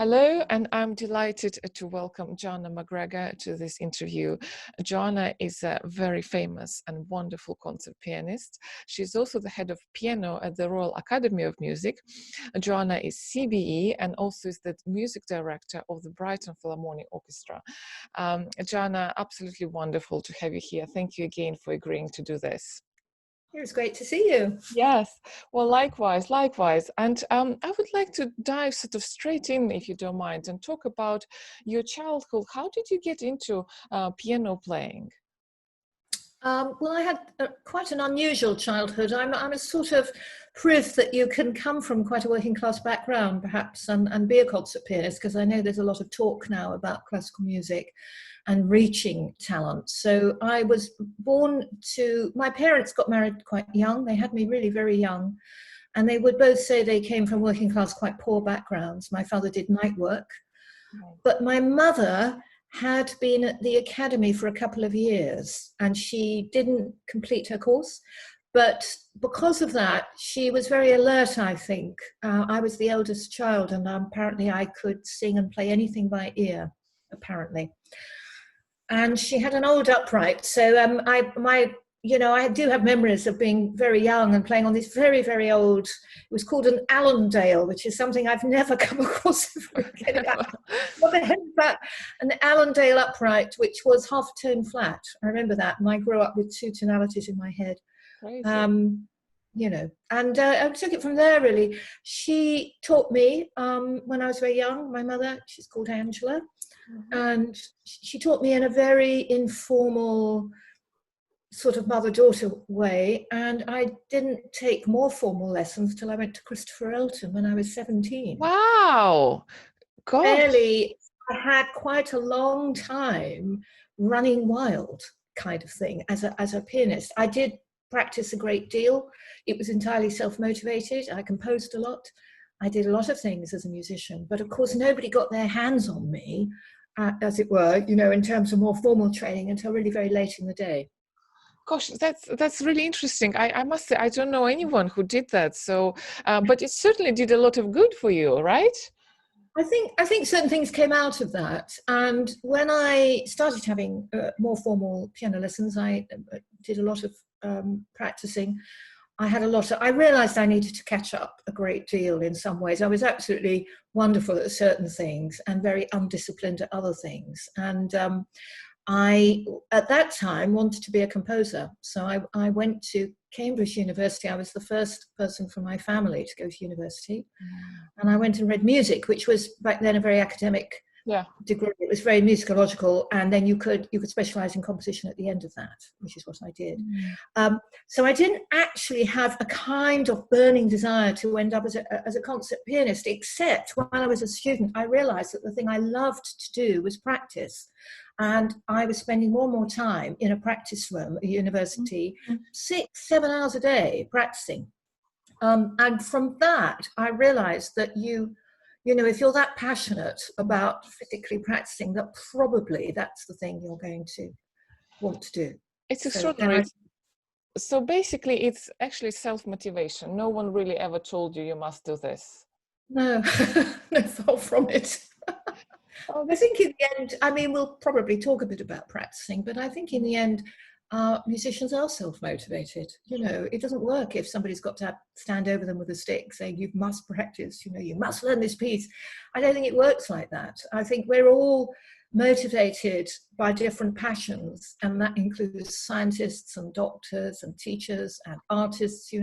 Hello, and I'm delighted to welcome Joanna MacGregor to this interview. Joanna is a very famous and wonderful concert pianist. She's also the head of piano at the Royal Academy of Music. Joanna is CBE and also is the music director of the Brighton Philharmonic Orchestra. Joanna, absolutely wonderful to have you here. Thank you again for agreeing to do this. It was great to see you. Yes, well, likewise. And I would like to dive sort of straight in, if you don't mind, and talk about your childhood. How did you get into piano playing? Well, I had quite an unusual childhood. I'm a sort of proof that you can come from quite a working class background, perhaps, and be a concert pianist, because I know there's a lot of talk now about classical music and reaching talent. So I was born to, my parents got married quite young. They had me really very young. And they would both say they came from working class, quite poor backgrounds. My father did night work, but my mother had been at the academy for a couple of years and she didn't complete her course. But because of that, she was very alert, I think. I was the eldest child and apparently I could sing and play anything by ear, apparently. And she had an old upright. So I do have memories of being very young and playing on this very, very old, it was called an Allendale, which is something I've never come across. What the heck is that? An Allendale upright, which was half tone flat. I remember that. And I grew up with two tonalities in my head. I took it from there, really. She taught me when I was very young. My mother, she's called Angela. And she taught me in a very informal sort of mother-daughter way, and I didn't take more formal lessons till I went to Chris Alton when I was 17. Wow! Gosh. Really, I had quite a long time running wild kind of thing as a pianist. I did practice a great deal. It was entirely self-motivated. I composed a lot. I did a lot of things as a musician, but of course nobody got their hands on me, as it were, in terms of more formal training until really very late in the day. Gosh, that's really interesting. I must say, I don't know anyone who did that. So, but it certainly did a lot of good for you, right? I think certain things came out of that. And when I started having more formal piano lessons, I did a lot of practicing. I realized I needed to catch up a great deal in some ways. I was absolutely wonderful at certain things and very undisciplined at other things. And I, at that time, wanted to be a composer. So I went to Cambridge University. I was the first person from my family to go to university. And I went and read music, which was back then a very academic degree. It was very musicological. And then you could specialize in composition at the end of that, which is what I did. So I didn't actually have a kind of burning desire to end up as a concert pianist, except while I was a student, I realized that the thing I loved to do was practice. And I was spending more and more time in a practice room at university, 6-7 hours a day practicing. And from that, I realized that if you're that passionate about physically practicing, that probably that's the thing you're going to want to do. It's extraordinary. So basically, it's actually self-motivation. No one really ever told you must do this. No, no, far from it. I think in the end, we'll probably talk a bit about practicing, but I think in the end, musicians are self-motivated. It doesn't work if somebody's got to stand over them with a stick saying, you must practice, you must learn this piece. I don't think it works like that. I think we're all motivated by different passions, and that includes scientists and doctors and teachers and artists,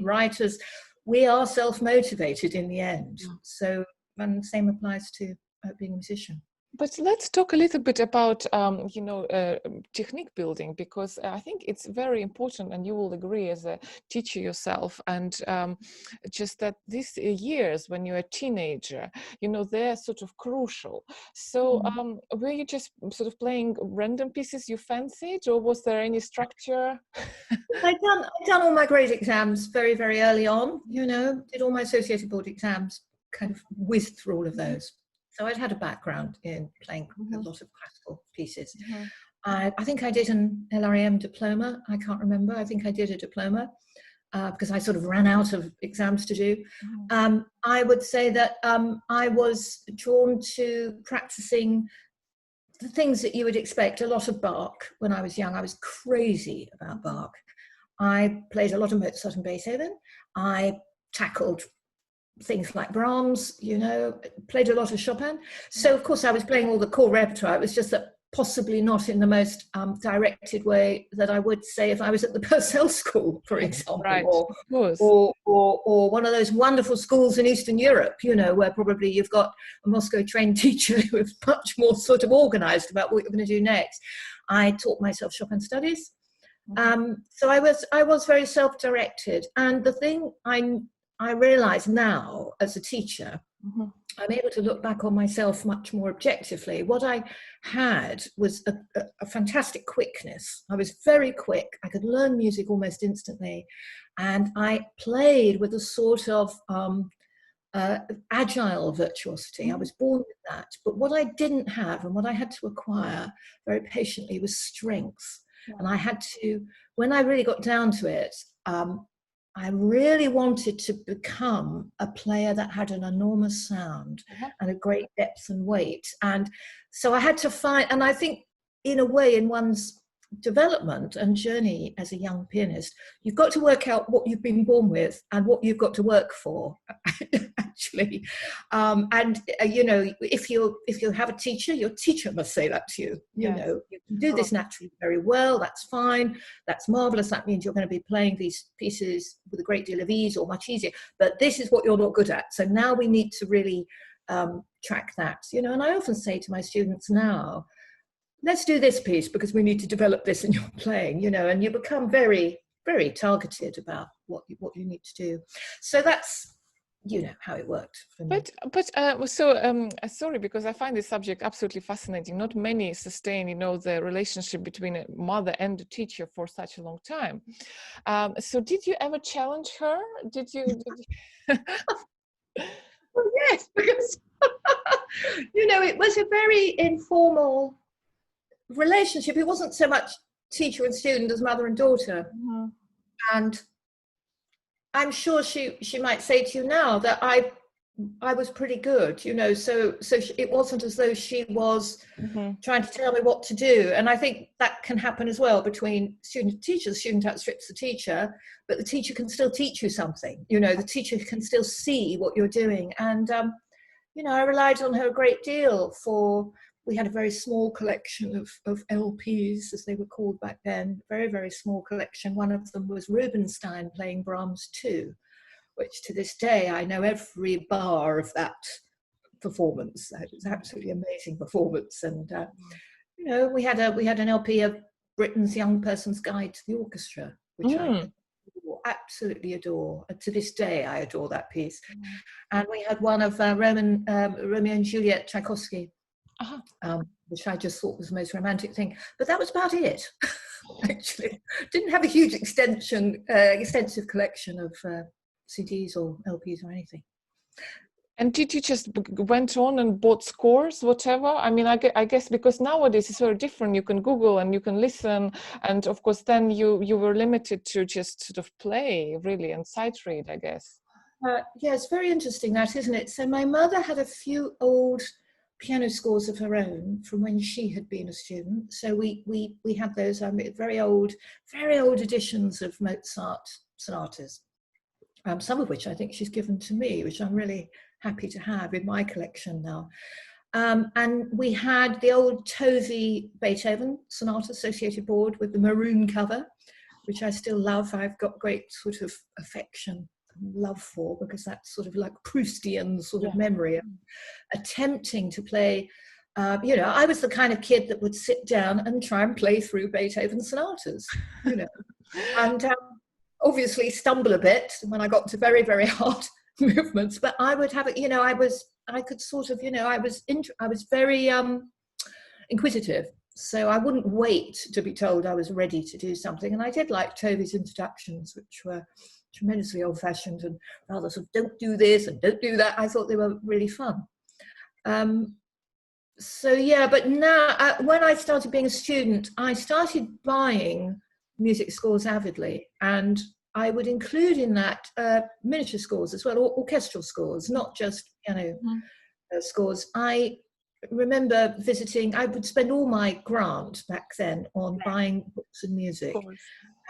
writers. We are self-motivated in the end. So, and the same applies to being a musician. But let's talk a little bit about, technique building, because I think it's very important, and you will agree as a teacher yourself, and just that these years when you're a teenager, they're sort of crucial. So were you just sort of playing random pieces you fancied, or was there any structure? I'd done all my grade exams very, very early on, did all my associated board exams, kind of whizzed through all of those. So I'd had a background in playing a lot of classical pieces. I think I did an LRAM diploma. I can't remember. I think I did a diploma. because I sort of ran out of exams to do. Mm-hmm. I would say that I was drawn to practicing the things that you would expect. A lot of Bach when I was young. I was crazy about Bach. I played a lot of Mozart and Beethoven. I tackled things like Brahms, played a lot of Chopin. So of course I was playing all the core repertoire. It was just that possibly not in the most directed way that I would say if I was at the Purcell School, for example, Right, of course. or one of those wonderful schools in Eastern Europe, where probably you've got a Moscow trained teacher who is much more sort of organized about what you're going to do next. I taught myself Chopin studies. So I was very self-directed, and the thing I realize now as a teacher, I'm able to look back on myself much more objectively. What I had was a fantastic quickness. I was very quick. I could learn music almost instantly, and I played with a sort of agile virtuosity. I was born with that. But what I didn't have, and what I had to acquire very patiently, was strength. And I had to, when I really got down to it, I really wanted to become a player that had an enormous sound and a great depth and weight. And so I had to find, and I think in a way in one's development and journey as a young pianist, you've got to work out what you've been born with and what you've got to work for, actually. If you have a teacher, your teacher must say that to you. You can do this naturally very well. That's fine. That's marvelous. That means you're going to be playing these pieces with a great deal of ease or much easier. But this is what you're not good at. So now we need to really track that. And I often say to my students now, let's do this piece because we need to develop this in your playing, and you become very, very targeted about what you need to do. So that's, how it worked for me. Sorry, because I find this subject absolutely fascinating. Not many sustain, the relationship between a mother and a teacher for such a long time. So did you ever challenge her? Did you? Well, yes, because, it was a very informal relationship. It wasn't so much teacher and student as mother and daughter. And I'm sure she might say to you now that I was pretty good, so it wasn't as though she was trying to tell me what to do. And I think that can happen as well between student and teacher. The student outstrips the teacher, but the teacher can still teach you something. The teacher can still see what you're doing. And I relied on her a great deal we had a very small collection of LPs, as they were called back then, very, very small collection. One of them was Rubinstein playing Brahms 2, which to this day, I know every bar of that performance. It was an absolutely amazing performance. And, we had an LP of Britain's Young Person's Guide to the Orchestra, which I absolutely adore. And to this day, I adore that piece. And we had one of Romeo and Juliet Tchaikovsky, which I just thought was the most romantic thing. But that was about it, actually. Didn't have a huge extensive collection of CDs or LPs or anything. And did you just went on and bought scores, whatever? I mean, I guess because nowadays it's very different. You can Google and you can listen. And of course, then you were limited to just sort of play, really, and sight read, I guess. Yeah, it's very interesting that, isn't it? So my mother had a few old piano scores of her own from when she had been a student. So we had those very old editions of Mozart sonatas, some of which I think she's given to me, which I'm really happy to have in my collection now. And we had the old Tovey Beethoven sonata associated board with the maroon cover, which I still love. I've got great sort of affection and love for, because that's sort of like Proustian sort of memory of attempting to play. I was the kind of kid that would sit down and try and play through Beethoven sonatas, and obviously stumble a bit when I got to very, very hard movements. But I would have it, I was very inquisitive. So I wouldn't wait to be told I was ready to do something. And I did like Tovey's introductions, which were tremendously old-fashioned and rather sort of don't do this and don't do that. I thought they were really fun. But now when I started being a student, I started buying music scores avidly. And I would include in that miniature scores as well, or orchestral scores, not just piano scores. I remember visiting, I would spend all my grant back then on buying books and music.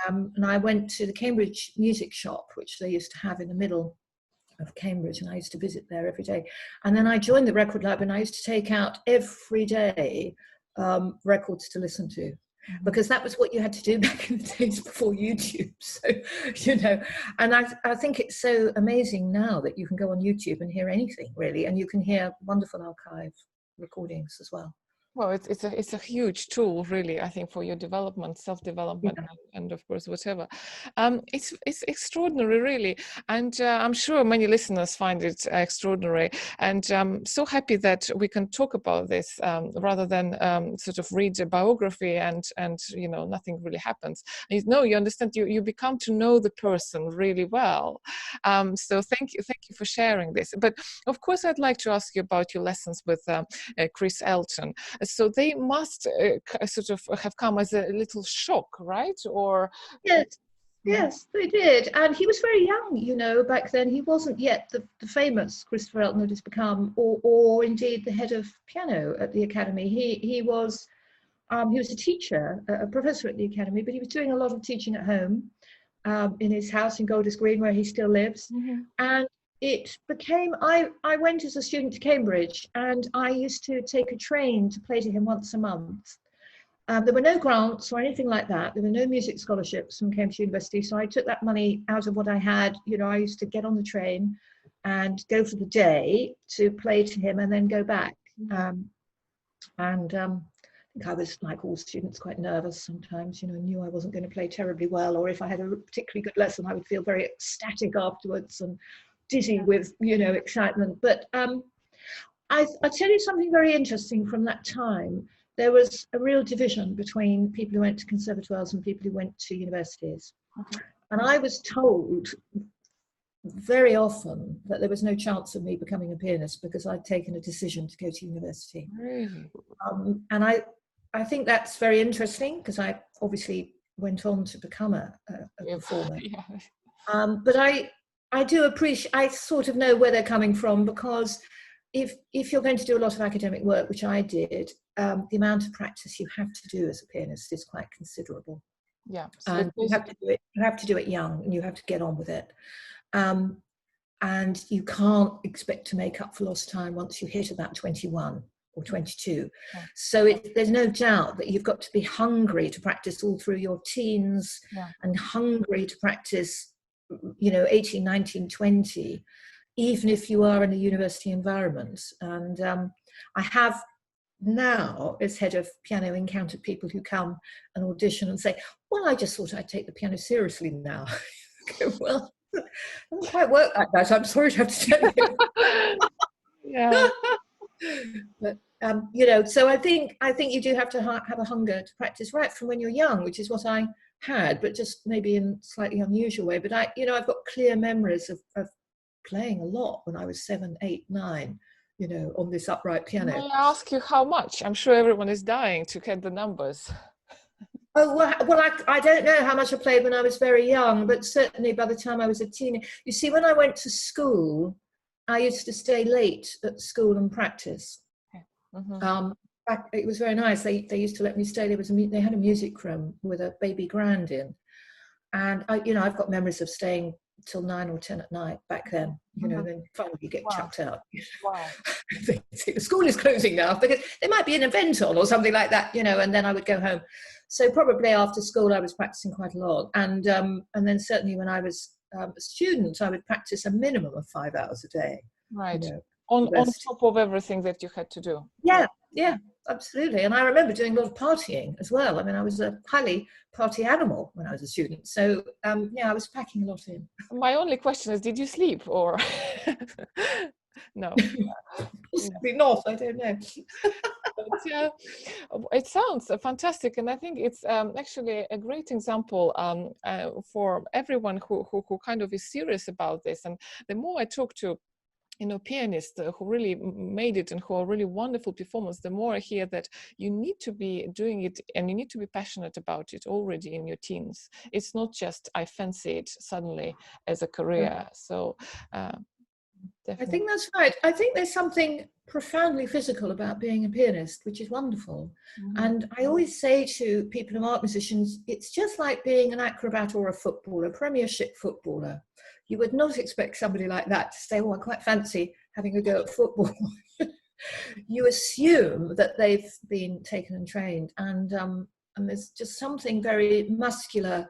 And I went to the Cambridge Music Shop, which they used to have in the middle of Cambridge, and I used to visit there every day. And then I joined the record lab, and I used to take out every day records to listen to, because that was what you had to do back in the days before YouTube. So, you know, and I think it's so amazing now that you can go on YouTube and hear anything really, and you can hear wonderful archive recordings as well. Well, it's a huge tool, really, I think, for your development, self-development, and of course, whatever. It's extraordinary, really, and I'm sure many listeners find it extraordinary. And I'm so happy that we can talk about this rather than sort of read a biography and you know, nothing really happens. You understand. You become to know the person really well. So thank you for sharing this. But of course, I'd like to ask you about your lessons with Chris Alton. So they must sort of have come as a little shock, right? Or yes, they did. And he was very young, you know, back then. He wasn't yet the famous Christopher Alton that has become, or indeed the head of piano at the Academy. He was a teacher, a professor at the Academy, but he was doing a lot of teaching at home in his house in Golders Green, where he still lives. And it became, I went as a student to Cambridge, and I used to take a train to play to him once a month. There were no grants or anything like that. There were no music scholarships from Cambridge University. So I took that money out of what I had. You know, I used to get on the train and go for the day to play to him and then go back. I think I was, like all students, quite nervous sometimes, you know, knew I wasn't going to play terribly well, or if I had a particularly good lesson, I would feel very ecstatic afterwards and dizzy with, you know, excitement. But I tell you something very interesting from that time. There was a real division between people who went to conservatoires and people who went to universities. And I was told very often that there was no chance of me becoming a pianist because I'd taken a decision to go to university. And I think that's very interesting, because I obviously went on to become a performer. But I do appreciate, I sort of know where they're coming from, because if you're going to do a lot of academic work, which I did, the amount of practice you have to do as a pianist is quite considerable. And you have to do it young, and you have to get on with it. And you can't expect to make up for lost time once you hit about 21 or 22. So there's no doubt that you've got to be hungry to practice all through your teens, and hungry to practice, you know, 18, 19, 20, even if you are in a university environment. And I have now, as head of piano, encountered people who come and audition and say, well, I just thought I'd take the piano seriously now. Okay, well, it doesn't quite work like that, I'm sorry to have to tell you. But you know, so I think you do have to have a hunger to practice right from when you're young, which is what I had, but just maybe in a slightly unusual way. But I've got clear memories of playing a lot when I was 7, 8, 9, you know, on this upright piano. May I ask you how much? I'm sure everyone is dying to get the numbers. Oh, well, I don't know how much I played when I was very young, but certainly by the time I was a teenager. You see, when I went to school, I used to stay late at school and practice. It was very nice. They used to let me stay. They had a music room with a baby grand in, and I've got memories of staying till 9 or 10 at night back then. You know, then finally you get chucked out. The school is closing now because there might be an event on or something like that. You know, and then I would go home. So probably after school I was practicing quite a lot, and then certainly when I was a student I would practice a minimum of 5 hours a day. Right. You know, on top of everything that you had to do. Yeah, absolutely. And I remember doing a lot of partying as well. I mean, I was a highly party animal when I was a student. So I was packing a lot in. My only question is, did you sleep or? No. Possibly not, I don't know. But, it sounds fantastic, and I think it's actually a great example for everyone who kind of is serious about this. And the more I talk to pianists who really made it and who are really wonderful performers, the more I hear that you need to be doing it and you need to be passionate about it already in your teens. It's not just I fancy it suddenly as a career. So I definitely. think that's right. I think there's something profoundly physical about being a pianist, which is wonderful. And I always say to people who aren't musicians, it's just like being an acrobat or a footballer, a Premiership footballer. You would not expect somebody like that to say, oh, I quite fancy having a go at football. You assume that they've been taken and trained. And there's just something very muscular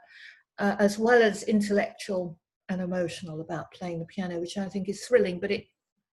as well as intellectual and emotional about playing the piano, which I think is thrilling. But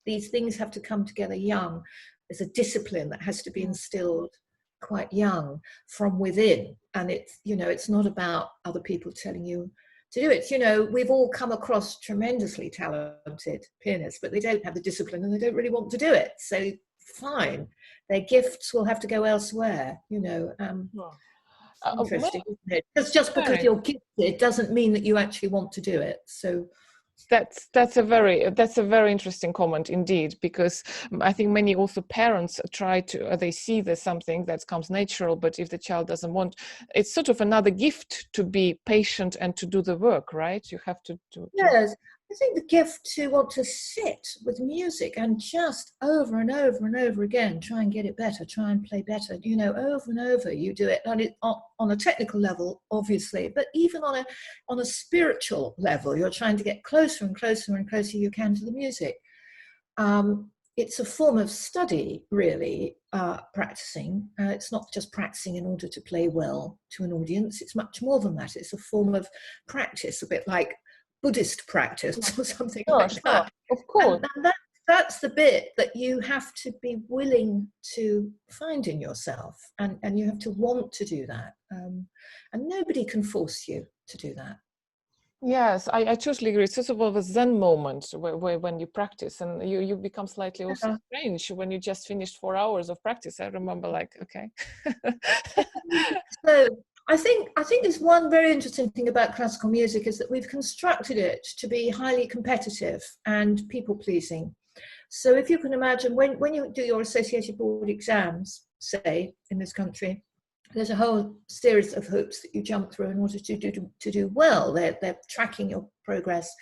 these things have to come together young. There's a discipline that has to be instilled quite young from within, and it's not about other people telling you to do it. We've all come across tremendously talented pianists, but they don't have the discipline and they don't really want to do it. So fine, their gifts will have to go elsewhere. Interesting, isn't it? Just because you're gifted doesn't mean that you actually want to do it. So that's a very interesting comment indeed, because I think many also parents they see there's something that comes natural, but if the child doesn't want, it's sort of another gift to be patient and to do the work, right? You have to do. Yes, I think the gift to want to sit with music and just over and over and over again try and get it better, try and play better, over and over you do it, and on a technical level, obviously, but even on a spiritual level, you're trying to get closer and closer and closer you can to the music. It's a form of study, really, practicing. It's not just practicing in order to play well to an audience. It's much more than that. It's a form of practice, a bit like Buddhist practice or something like that. Of course. And that's the bit that you have to be willing to find in yourself, and you have to want to do that. And nobody can force you to do that. Yes, I totally agree. It's sort of a Zen moment where when you practice, and you become slightly also strange when you just finished 4 hours of practice. I remember, like, okay. So I think there's one very interesting thing about classical music is that we've constructed it to be highly competitive and people-pleasing. So if you can imagine, when you do your associated board exams, say, in this country, there's a whole series of hoops that you jump through in order to do well. They're tracking your progress,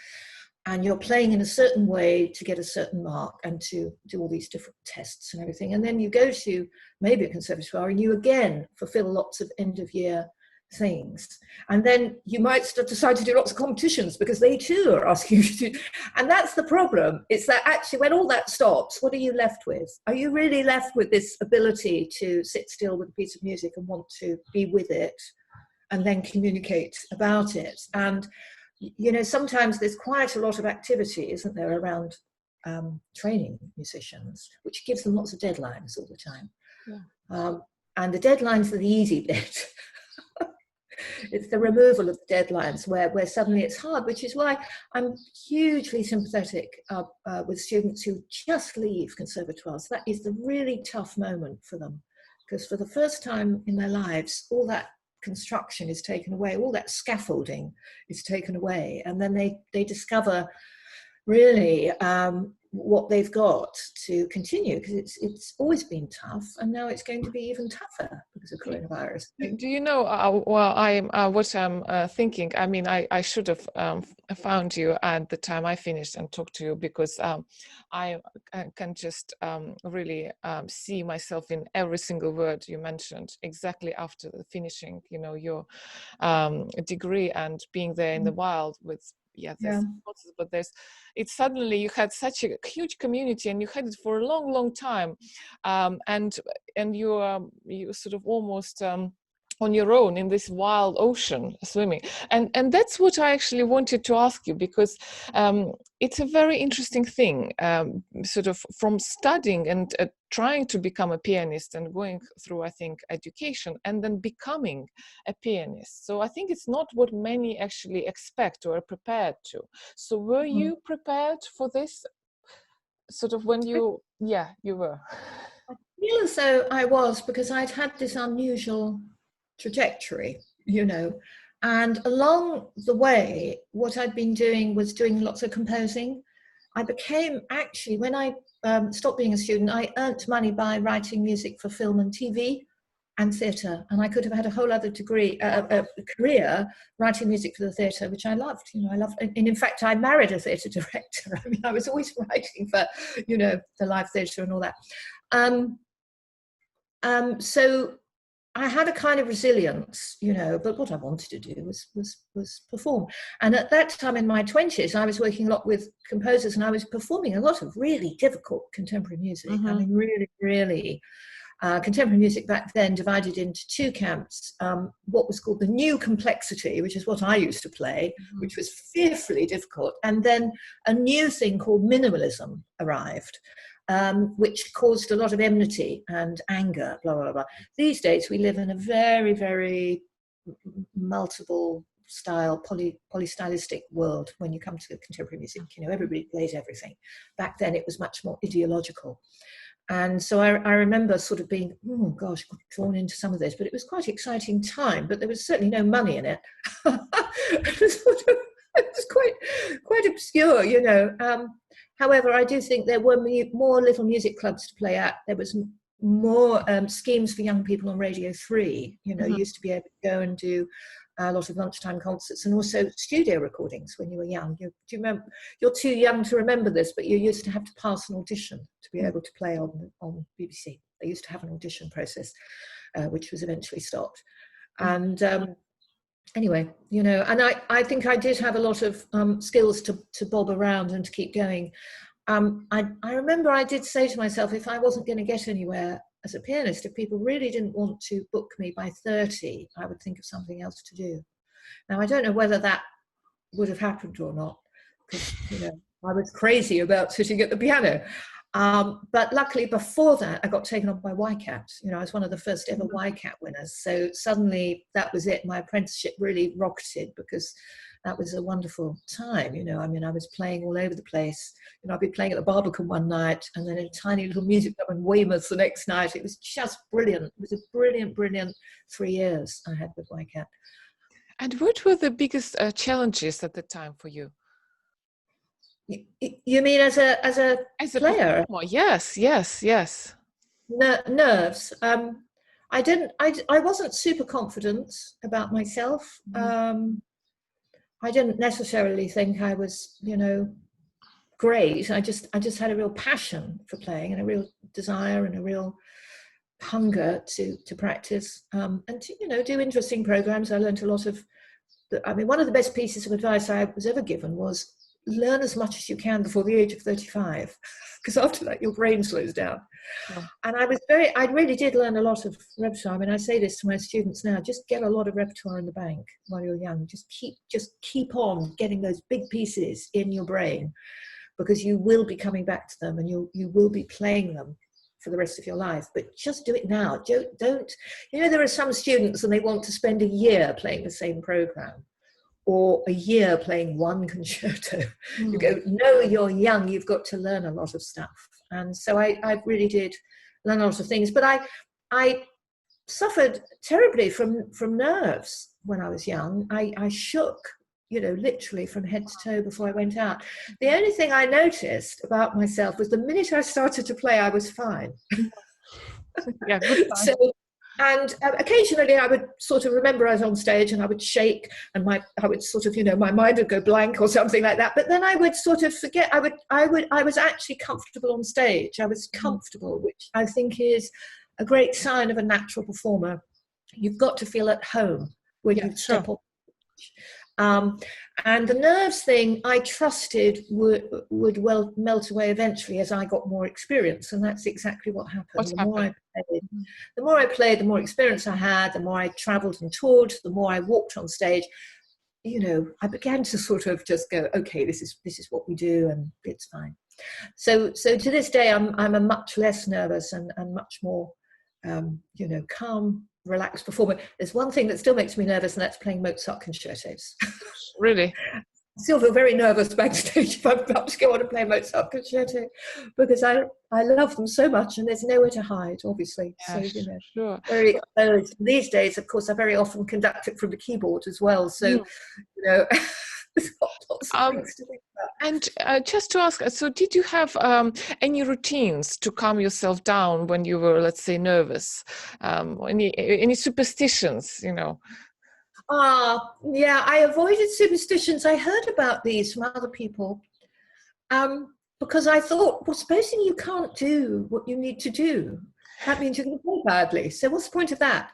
and you're playing in a certain way to get a certain mark and to do all these different tests and everything. And then you go to maybe a conservatoire and you again fulfill lots of end-of-year things. And then you might decide to do lots of competitions because they too are asking you to do. And that's the problem. It's that actually when all that stops, what are you left with? Are you really left with this ability to sit still with a piece of music and want to be with it and then communicate about it? And sometimes there's quite a lot of activity, isn't there, around training musicians, which gives them lots of deadlines all the time. And the deadlines are the easy bit. It's the removal of the deadlines where suddenly it's hard, which is why I'm hugely sympathetic with students who just leave conservatoires. That is the really tough moment for them, because for the first time in their lives, all that construction is taken away, all that scaffolding is taken away, and then they discover really what they've got to continue, because it's always been tough, and now it's going to be even tougher because of coronavirus. Do you know what I'm thinking? I mean, I should have found you at the time I finished and talked to you, because I can just really see myself in every single word you mentioned exactly after finishing, your degree and being there in the wild with. But it's suddenly you had such a huge community and you had it for a long, long time, and you sort of almost on your own in this wild ocean swimming, and that's what I actually wanted to ask you, because it's a very interesting thing, sort of from studying and trying to become a pianist and going through, I think, education and then becoming a pianist. So I think it's not what many actually expect or are prepared to. So were you prepared for this sort of when you were? I feel as though I was, because I'd had this unusual trajectory, and along the way what I'd been doing was doing lots of composing, I became, actually, when I stopped being a student, I earned money by writing music for film and TV and theatre, and I could have had a whole other career writing music for the theatre, which I loved. I loved, and in fact, I married a theatre director. I mean, I was always writing for, the live theatre and all that. So I had a kind of resilience, but what I wanted to do was perform. And at that time in my 20s, I was working a lot with composers, and I was performing a lot of really difficult contemporary music. I mean, really, really. Contemporary music back then divided into two camps, what was called the new complexity, which is what I used to play, which was fearfully difficult, and then a new thing called minimalism arrived, which caused a lot of enmity and anger, blah, blah, blah. These days we live in a very, very multiple style, polystylistic world when you come to contemporary music. Everybody plays everything. Back then it was much more ideological. And so I remember sort of being, oh gosh, drawn into some of this, but it was quite an exciting time, but there was certainly no money in it. It was quite obscure, However, I do think there were more little music clubs to play at. There was more schemes for young people on Radio 3. You used to be able to go and do a lot of lunchtime concerts, and also studio recordings when you were young. Do you remember? You're too young to remember this, but you used to have to pass an audition to be able to play on BBC. They used to have an audition process, which was eventually stopped. And anyway, and I think I did have a lot of skills to bob around and to keep going. I remember I did say to myself, if I wasn't going to get anywhere as a pianist, if people really didn't want to book me by 30, I would think of something else to do. Now, I don't know whether that would have happened or not, because, I was crazy about sitting at the piano. But luckily before that, I got taken on by YCAT. I was one of the first ever YCAT winners. So suddenly that was it. My apprenticeship really rocketed, because that was a wonderful time. I mean, I was playing all over the place. I'd be playing at the Barbican one night, and then a tiny little music club in Weymouth the next night. It was just brilliant. It was a brilliant, brilliant 3 years I had with YCAT. And what were the biggest challenges at the time for you? You mean as a player? Performer? Yes. Nerves. I wasn't super confident about myself. I didn't necessarily think I was, great. I just had a real passion for playing, and a real desire and a real hunger to practice, and to, do interesting programs. I learned a lot of, one of the best pieces of advice I was ever given was learn as much as you can before the age of 35, because after that your brain slows down. And I really did learn a lot of repertoire. I say this to my students now: just get a lot of repertoire in the bank while you're young. Just keep on getting those big pieces in your brain, because you will be coming back to them, and you will be playing them for the rest of your life. But just do it now. Don't there are some students and they want to spend a year playing the same program, or a year playing one concerto. You go, no, you're young, you've got to learn a lot of stuff. And so I really did learn a lot of things. But I suffered terribly from nerves when I was young. I shook, literally from head to toe before I went out. The only thing I noticed about myself was the minute I started to play, I was fine. Yeah, good So, and occasionally I would sort of remember I was on stage and I would shake, and I would sort of, my mind would go blank or something like that. But then I would sort of forget. I was actually comfortable on stage. I was comfortable, which I think is a great sign of a natural performer. You've got to feel at home when you step on stage. And the nerves thing, I trusted would well melt away eventually as I got more experience, and that's exactly what happened. The more I played, the more experience I had, the more I travelled and toured, the more I walked on stage. I began to sort of just go, okay, this is what we do, and it's fine. So to this day, I'm a much less nervous and much more, calm, relaxed performer. There's one thing that still makes me nervous, and that's playing Mozart concertos. Really? I still feel very nervous backstage if I'm about to go on and play Mozart concerto, because I love them so much, and there's nowhere to hide, obviously. Yeah, so sure. Very exposed. These days, of course, I very often conduct it from the keyboard as well. So there's lots of things to think about. And just to ask, so did you have any routines to calm yourself down when you were, let's say, nervous? Any superstitions, you know? Yeah, I avoided superstitions. I heard about these from other people because I thought, well, supposing you can't do what you need to do, that means you're going to play badly. So what's the point of that?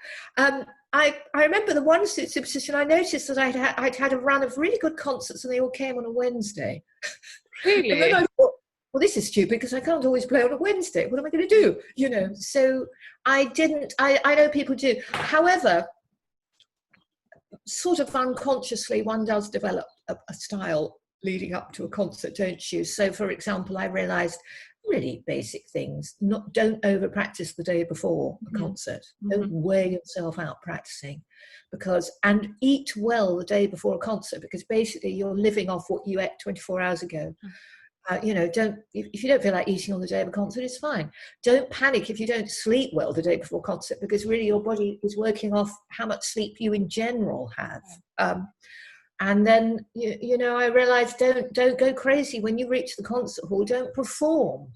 I remember the one superstition I noticed that I'd had a run of really good concerts and they all came on a Wednesday. And then Really? I thought, well, this is stupid because I can't always play on a Wednesday. What am I going to do? You know, so I didn't, I know people do. However, sort of unconsciously, one does develop a style leading up to a concert, don't you? So, for example, I realized really basic things. Don't over practice the day before a concert. Don't wear yourself out practicing, and eat well the day before a concert, because basically you're living off what you ate 24 hours ago. You know, if you don't feel like eating on the day of a concert, it's fine. Don't panic if you don't sleep well the day before concert, because really your body is working off how much sleep you in general have. And then, you know, I realized don't go crazy when you reach the concert hall. Don't perform,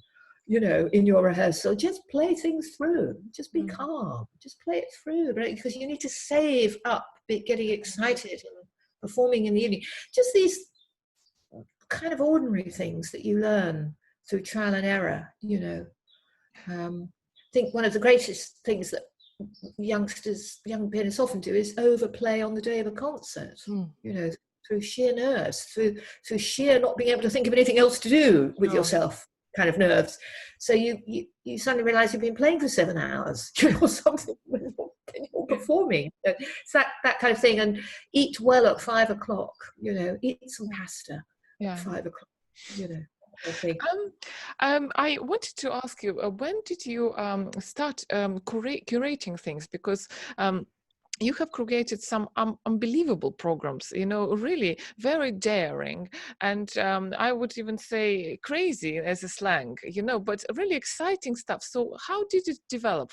you know, in your rehearsal. Just play things through. Just be calm. Just play it through, right? Because you need to save up getting excited and performing in the evening. Just these kind of ordinary things that you learn through trial and error, you know. I think one of the greatest things that young pianists often do is overplay on the day of a concert, you know, through sheer nerves, through sheer not being able to think of anything else to do with yourself kind of nerves. So you suddenly realize you've been playing for 7 hours, you know, or something, when you're performing. It's that kind of thing. And eat well at 5 o'clock, you know, eat some pasta at 5 o'clock, you know. I wanted to ask you, when did you start curating things? Because you have created some unbelievable programs, you know, really very daring, and I would even say crazy as a slang, you know, but really exciting stuff. So how did it develop?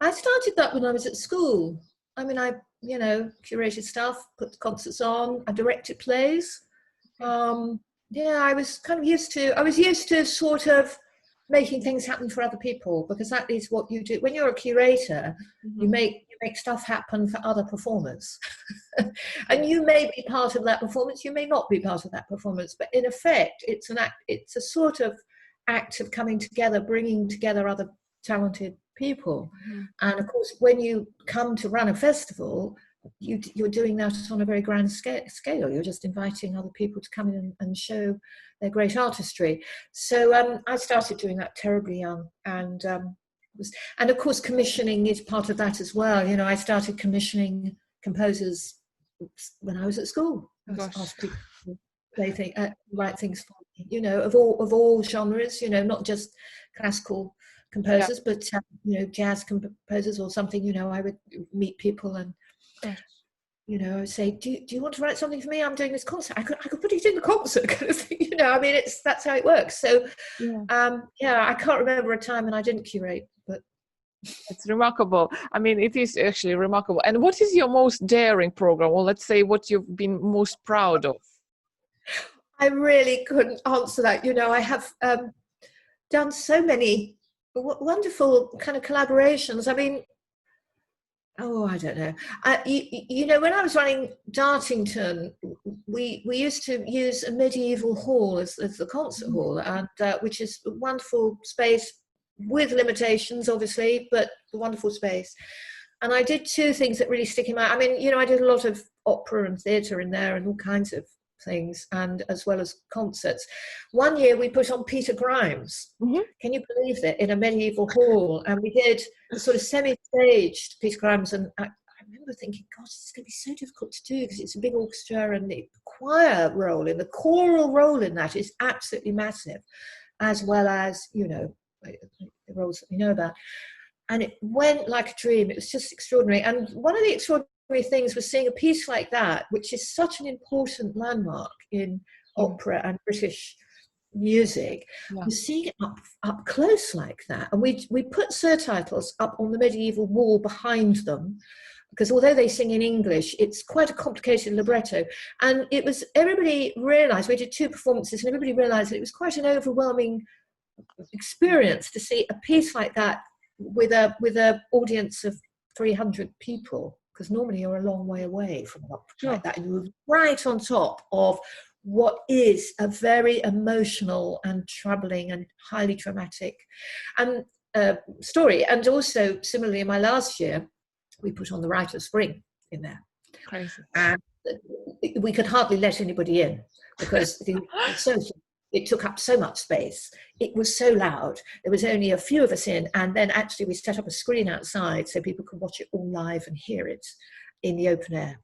I started that when I was at school. I mean, I, you know, curated stuff, put concerts on, I directed plays. Yeah, I was used to sort of making things happen for other people, because that is what you do when you're a curator. You make stuff happen for other performers. And you may be part of that performance, you may not be part of that performance, but in effect it's a sort of act of coming together, bringing together other talented people. And of course, when you come to run a festival, you're doing that on a very grand scale. You're just inviting other people to come in and show their great artistry. So I started doing that terribly young, and of course commissioning is part of that as well. You know, I started commissioning composers when I was at school. I was asked people to write things for me, you know, of all genres, you know, not just classical composers, but you know, jazz composers or something. You know, I would meet people and you know, say, do you want to write something for me? I'm doing this concert. I could put it in the concert, kind of thing. You know, I mean, that's how it works. So I can't remember a time when I didn't curate, but it's remarkable. I mean, it is actually remarkable. And what is your most daring program, or let's say what you've been most proud of? I really couldn't answer that. You know, I have done so many wonderful kind of collaborations. I mean, I don't know. You know, when I was running Dartington, we used to use a medieval hall as the concert hall, and which is a wonderful space with limitations, obviously, but a wonderful space. And I did 2 things that really stick in my. I mean, you know, I did a lot of opera and theatre in there, and all kinds of things, and as well as concerts. One year we put on Peter Grimes. Can you believe that, in a medieval hall? And we did a sort of semi-staged Peter Grimes, and I remember thinking, God, it's going to be so difficult to do because it's a big orchestra, and the choir role in the choral role in that is absolutely massive, as well as, you know, the roles that we know about. And it went like a dream. It was just extraordinary. And one of the extraordinary things was seeing a piece like that, which is such an important landmark in opera and British music, was seeing it up close like that. And we put surtitles up on the medieval wall behind them, because although they sing in English, it's quite a complicated libretto. And everybody realized, we did 2 performances, and everybody realized that it was quite an overwhelming experience to see a piece like that with a audience of 300 people, because normally you're a long way away from an opera like that, and you're right on top of what is a very emotional and troubling and highly dramatic and story. And also, similarly, in my last year, we put on the Rite of Spring in there. Crazy. And we could hardly let anybody in because it took up so much space. It was so loud. There was only a few of us in, and then actually we set up a screen outside so people could watch it all live and hear it in the open air,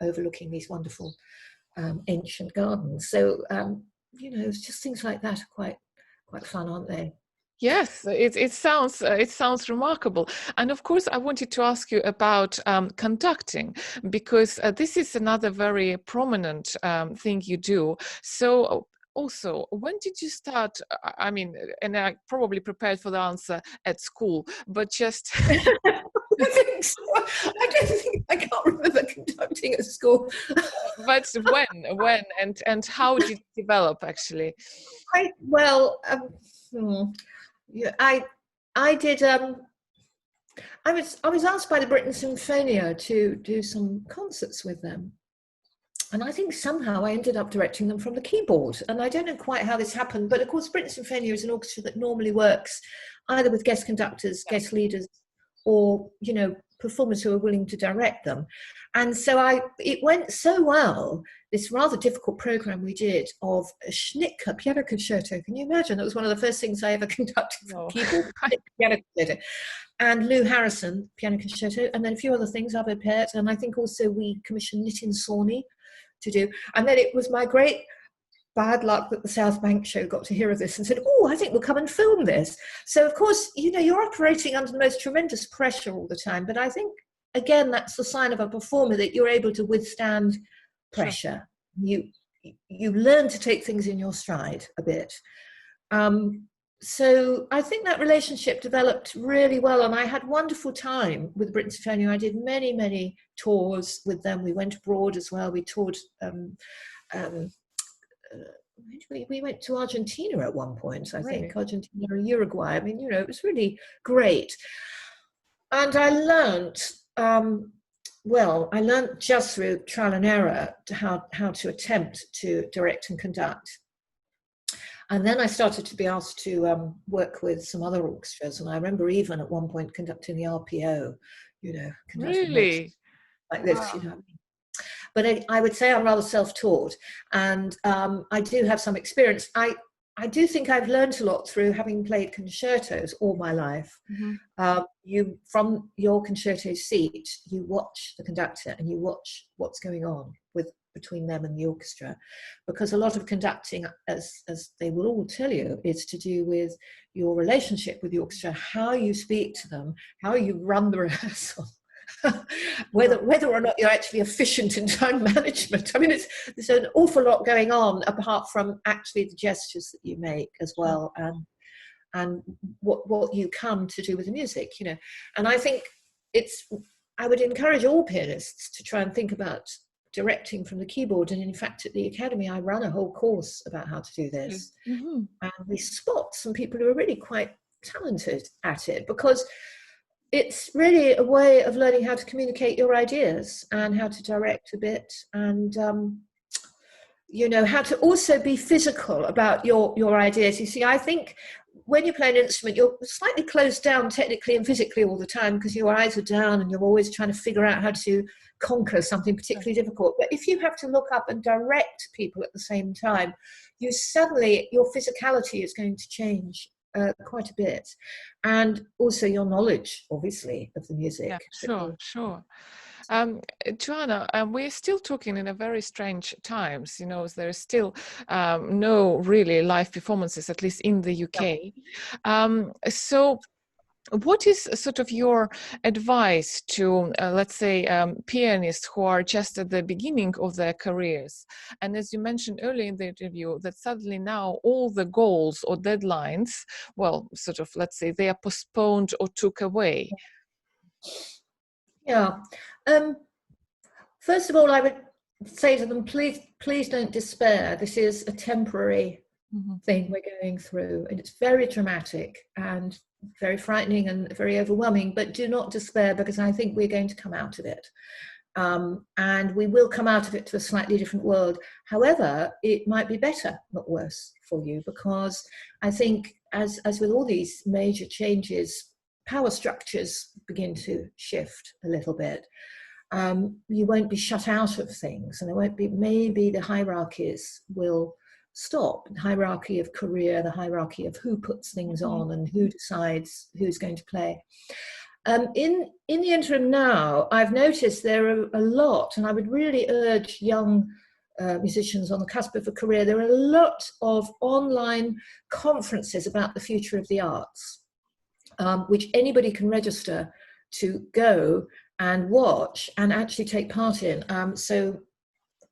overlooking these wonderful ancient gardens. So it's just things like that are quite fun, aren't they? Yes, it sounds remarkable. And of course, I wanted to ask you about conducting, because this is another very prominent thing you do. So also, when did you start? I mean, and I probably prepared for the answer at school, but just I think so. I can't remember conducting at school. but when and how did it develop actually? I did. I was asked by the Britten Sinfonia to do some concerts with them, and I think somehow I ended up directing them from the keyboard. And I don't know quite how this happened, but of course, Britten Sinfonia is an orchestra that normally works either with guest conductors, guest leaders, or performers who are willing to direct them. And so it went so well, this rather difficult program we did of a Schnittke piano concerto. Can you imagine? That was one of the first things I ever conducted from keyboard, piano concerto. And Lou Harrison, piano concerto, and then a few other things, Ave Pet, and I think also we commissioned Nitin Sawhney to do. And then it was my great bad luck that the South Bank show got to hear of this and said, oh, I think we'll come and film this. So of course, you're operating under the most tremendous pressure all the time. But I think, again, that's the sign of a performer, that you're able to withstand pressure. Sure. You learn to take things in your stride a bit. So I think that relationship developed really well, and I had wonderful time with Britten Sinfonia. I did many, many tours with them. We went abroad as well. We toured we went to Argentina at one point, I think, Argentina or Uruguay. I mean, it was really great. And I learned, I learned just through trial and error how to attempt to direct and conduct. And then I started to be asked to work with some other orchestras. And I remember even at one point conducting the RPO, Really? Like this, wow. But I would say I'm rather self-taught, and I do have some experience. I do think I've learned a lot through having played concertos all my life. Mm-hmm. From your concerto seat, you watch the conductor and you watch what's going on between them and the orchestra, because a lot of conducting, as they will all tell you, is to do with your relationship with the orchestra, how you speak to them, how you run the rehearsal. whether or not you're actually efficient in time management. I mean, there's an awful lot going on apart from actually the gestures that you make as well, and what you come to do with the music, And I think I would encourage all pianists to try and think about directing from the keyboard. And in fact, at the Academy, I run a whole course about how to do this. Mm-hmm. And we spot some people who are really quite talented at it, because it's really a way of learning how to communicate your ideas and how to direct a bit, and how to also be physical about your ideas. You see, I think when you play an instrument, you're slightly closed down technically and physically all the time, because your eyes are down and you're always trying to figure out how to conquer something particularly difficult. But if you have to look up and direct people at the same time, your physicality is going to change quite a bit, and also your knowledge, obviously, of the music. Yeah, sure. Joanna, we're still talking in a very strange times. There's still no really live performances, at least in the UK. So what is sort of your advice to, let's say, pianists who are just at the beginning of their careers? And as you mentioned earlier in the interview, that suddenly now all the goals or deadlines, well, sort of, let's say, they are postponed or took away. Yeah. First of all, I would say to them, please don't despair. This is a temporary thing we're going through, and it's very dramatic and very frightening and very overwhelming, but do not despair, because I think we're going to come out of it. And we will come out of it to a slightly different world. However, it might be better, not worse, for you, because I think, as with all these major changes, power structures begin to shift a little bit. You won't be shut out of things, and there won't be, maybe the hierarchies will stop, the hierarchy of career, the hierarchy of who puts things on and who decides who's going to play. In the interim now, I've noticed there are a lot, and I would really urge young musicians on the cusp of a career, there are a lot of online conferences about the future of the arts, which anybody can register to go and watch and actually take part in.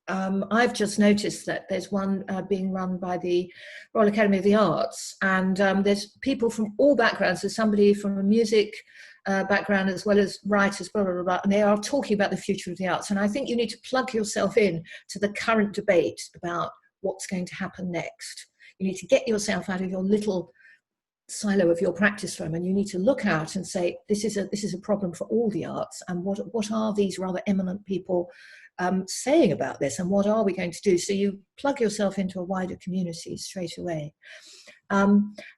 I've just noticed that there's one being run by the Royal Academy of the Arts, and there's people from all backgrounds. There's somebody from a music background as well as writers, blah, blah, blah, blah, and they are talking about the future of the arts. And I think you need to plug yourself in to the current debate about what's going to happen next. You need to get yourself out of your little silo of your practice room, and you need to look out and say, this is a problem for all the arts, and what are these rather eminent people saying about this, and what are we going to do? So you plug yourself into a wider community straight away,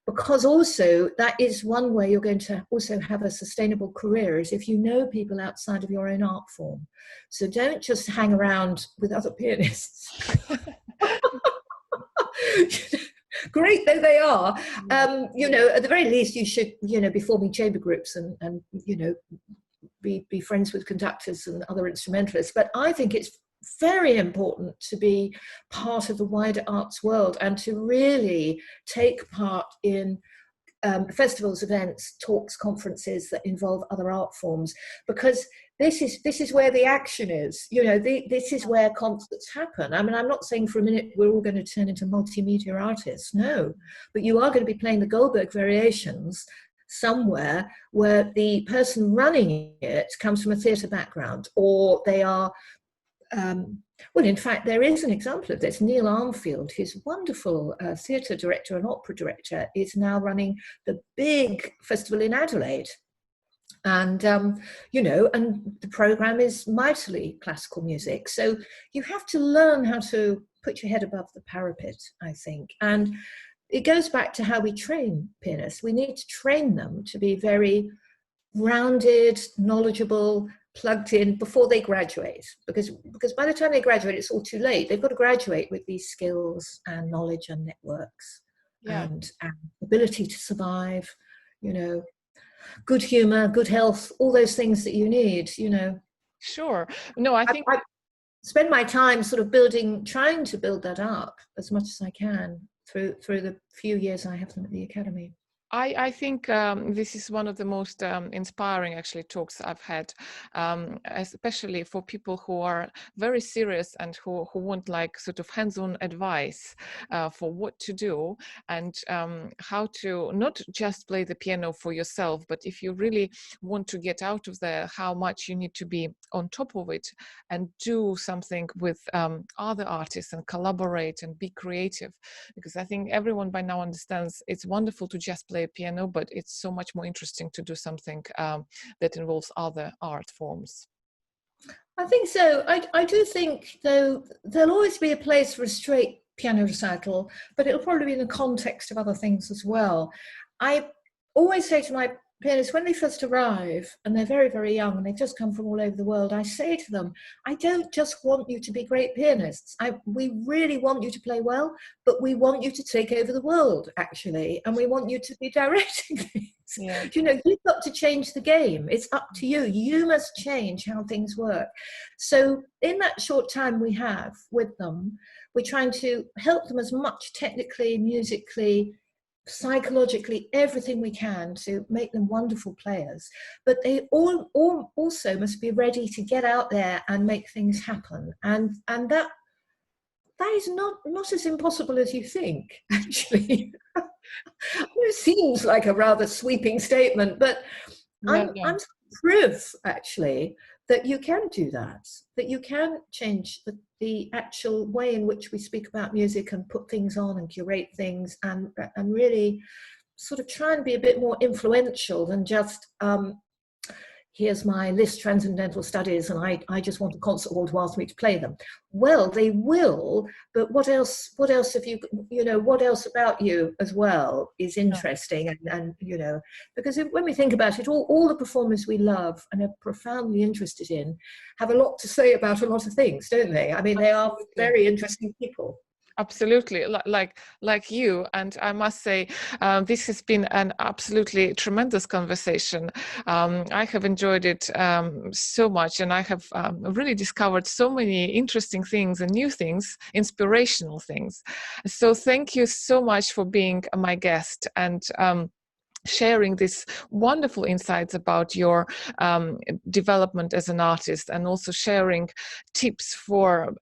because also that is one way you're going to also have a sustainable career, is if you know people outside of your own art form. So don't just hang around with other pianists. Great though they are, you know, at the very least you should, you know, be forming chamber groups and you know, be friends with conductors and other instrumentalists. But I think it's very important to be part of the wider arts world and to really take part in festivals, events, talks, conferences that involve other art forms, because this is where the action is. You know, this is where concerts happen. I mean, I'm not saying for a minute we're all going to turn into multimedia artists, no, but you are going to be playing the Goldberg variations somewhere where the person running it comes from a theatre background, or they are well, in fact, there is an example of this. Neil Armfield, his wonderful theatre director and opera director, is now running the big festival in Adelaide. And, you know, and the programme is mightily classical music. So you have to learn how to put your head above the parapet, I think. And it goes back to how we train pianists. We need to train them to be very rounded, knowledgeable, plugged in before they graduate, because by the time they graduate it's all too late. They've got to graduate with these skills and knowledge and networks, and ability to survive, you know, good humor, good health, all those things that you need, you know. Sure. No, I think I spend my time sort of trying to build that up as much as I can through the few years I have them at the Academy. I think this is one of the most inspiring actually talks I've had, especially for people who are very serious and who want like sort of hands-on advice for what to do and how to not just play the piano for yourself, but if you really want to get out of there, how much you need to be on top of it and do something with other artists and collaborate and be creative. Because I think everyone by now understands it's wonderful to just play a piano, but it's so much more interesting to do something that involves other art forms. I think so. I do think, though, there'll always be a place for a straight piano recital, but it'll probably be in the context of other things as well. I always say to my pianists, when they first arrive, and they're very, very young, and they've just come from all over the world, I say to them, I don't just want you to be great pianists. We really want you to play well, but we want you to take over the world, actually, and we want you to be directing things. Yeah. You know, you've got to change the game. It's up to you. You must change how things work. So in that short time we have with them, we're trying to help them as much technically, musically, psychologically, everything we can to make them wonderful players. But they all also must be ready to get out there and make things happen. And that is not as impossible as you think, actually. It seems like a rather sweeping statement, but I'm proof, actually, that you can do that, that you can change the actual way in which we speak about music and put things on and curate things, and really sort of try and be a bit more influential than just here's my Liszt Transcendental Studies and I just want a concert hall to ask me to play them. Well, they will, but what else have you, what else about you as well is interesting? And because when we think about it, all the performers we love and are profoundly interested in have a lot to say about a lot of things, don't they? I mean, they are very interesting people. Absolutely, like you, and I must say this has been an absolutely tremendous conversation. I have enjoyed it so much, and I have really discovered so many interesting things and new things, inspirational things. So thank you so much for being my guest and sharing these wonderful insights about your development as an artist, and also sharing tips for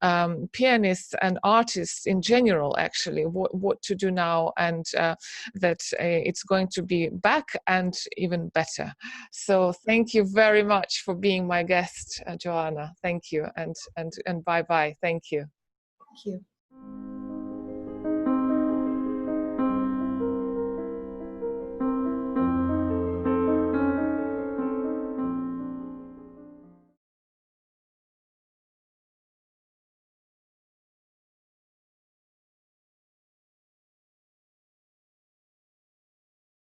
pianists and artists in general, actually, what to do now, and that it's going to be back and even better. So thank you very much for being my guest, Joanna. Thank you, and bye-bye. Thank you. Thank you.